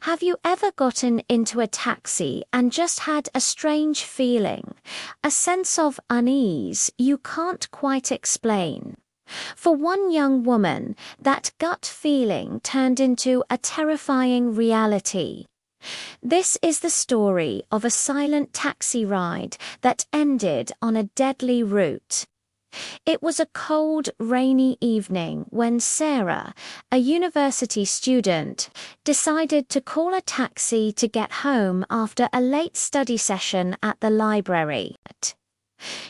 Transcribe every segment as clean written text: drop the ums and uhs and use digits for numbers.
Have you ever gotten into a taxi and just had a strange feeling, a sense of unease you can't quite explain? For one young woman, that gut feeling turned into a terrifying reality. This is the story of a silent taxi ride that ended on a deadly route. It was a cold, rainy evening when Sarah, a university student, decided to call a taxi to get home after a late study session at the library.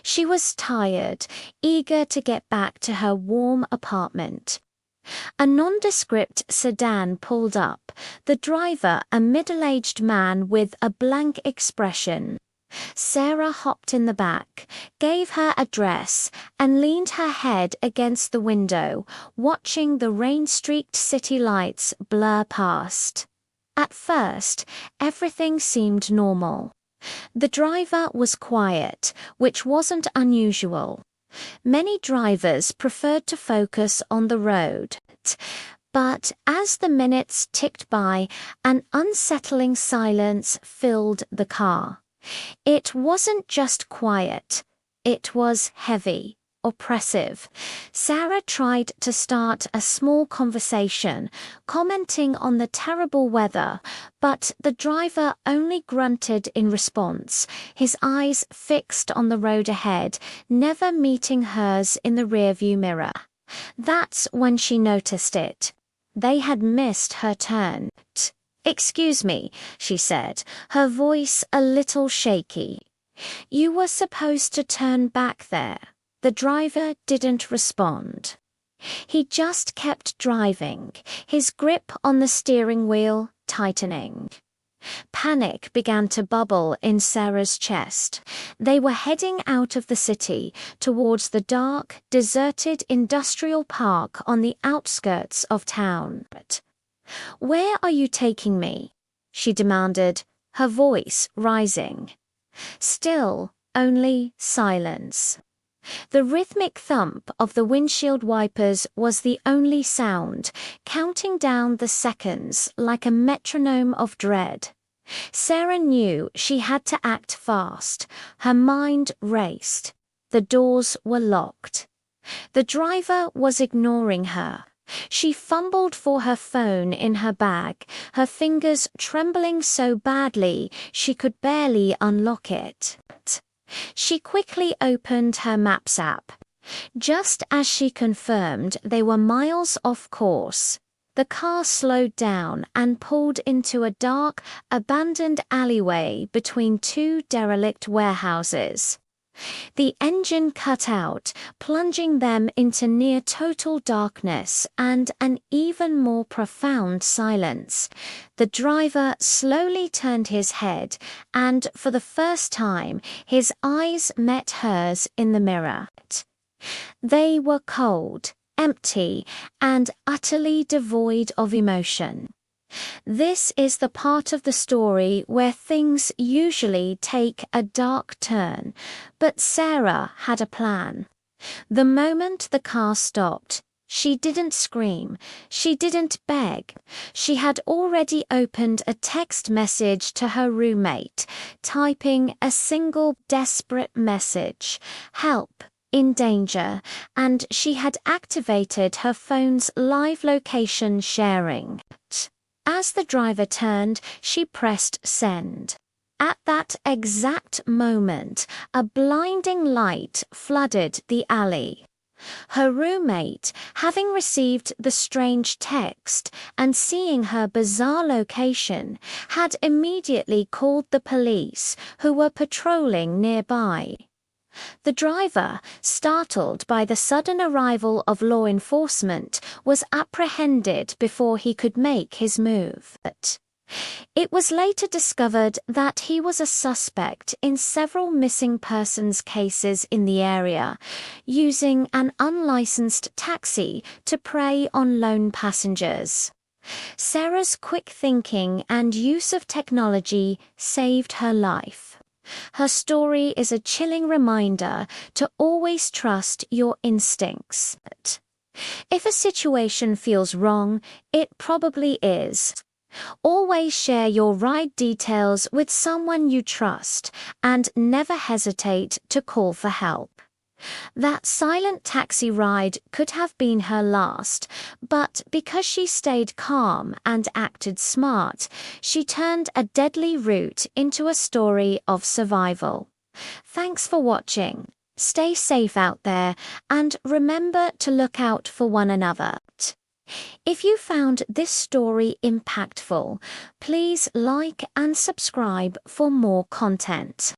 She was tired, eager to get back to her warm apartment. A nondescript sedan pulled up, the driver a middle-aged man with a blank expression. Sarah hopped in the back, gave her address, and leaned her head against the window, watching the rain-streaked city lights blur past. At first, everything seemed normal. The driver was quiet, which wasn't unusual. Many drivers preferred to focus on the road. But as the minutes ticked by, an unsettling silence filled the car. It wasn't just quiet, it was heavy, oppressive. Sarah tried to start a small conversation, commenting on the terrible weather, but the driver only grunted in response, his eyes fixed on the road ahead, never meeting hers in the rearview mirror. That's when she noticed it. They had missed her turn. "Excuse me," she said, her voice a little shaky. "You were supposed to turn back there." The driver didn't respond. He just kept driving, his grip on the steering wheel tightening. Panic began to bubble in Sarah's chest. They were heading out of the city towards the dark, deserted industrial park on the outskirts of town. "Where are you taking me?" she demanded, her voice rising. Still, only silence. The rhythmic thump of the windshield wipers was the only sound, counting down the seconds like a metronome of dread. Sarah knew she had to act fast. Her mind raced. The doors were locked. The driver was ignoring her. She fumbled for her phone in her bag, her fingers trembling so badly she could barely unlock it. She quickly opened her Maps app. Just as she confirmed they were miles off course, the car slowed down and pulled into a dark, abandoned alleyway between two derelict warehouses. The engine cut out, plunging them into near total darkness and an even more profound silence. The driver slowly turned his head, and for the first time, his eyes met hers in the mirror. They were cold, empty, and utterly devoid of emotion. This is the part of the story where things usually take a dark turn, but Sarah had a plan. The moment the car stopped, she didn't scream, she didn't beg. She had already opened a text message to her roommate, typing a single desperate message, "Help, in danger," and she had activated her phone's live location sharing. As the driver turned, she pressed send. At that exact moment, a blinding light flooded the alley. Her roommate, having received the strange text and seeing her bizarre location, had immediately called the police, who were patrolling nearby. The driver, startled by the sudden arrival of law enforcement, was apprehended before he could make his move. It was later discovered that he was a suspect in several missing persons cases in the area, using an unlicensed taxi to prey on lone passengers. Sarah's quick thinking and use of technology saved her life. Her story is a chilling reminder to always trust your instincts. If a situation feels wrong, it probably is. Always share your ride details with someone you trust and never hesitate to call for help. That silent taxi ride could have been her last, but because she stayed calm and acted smart, she turned a deadly route into a story of survival. Thanks for watching. Stay safe out there and remember to look out for one another. If you found this story impactful, please like and subscribe for more content.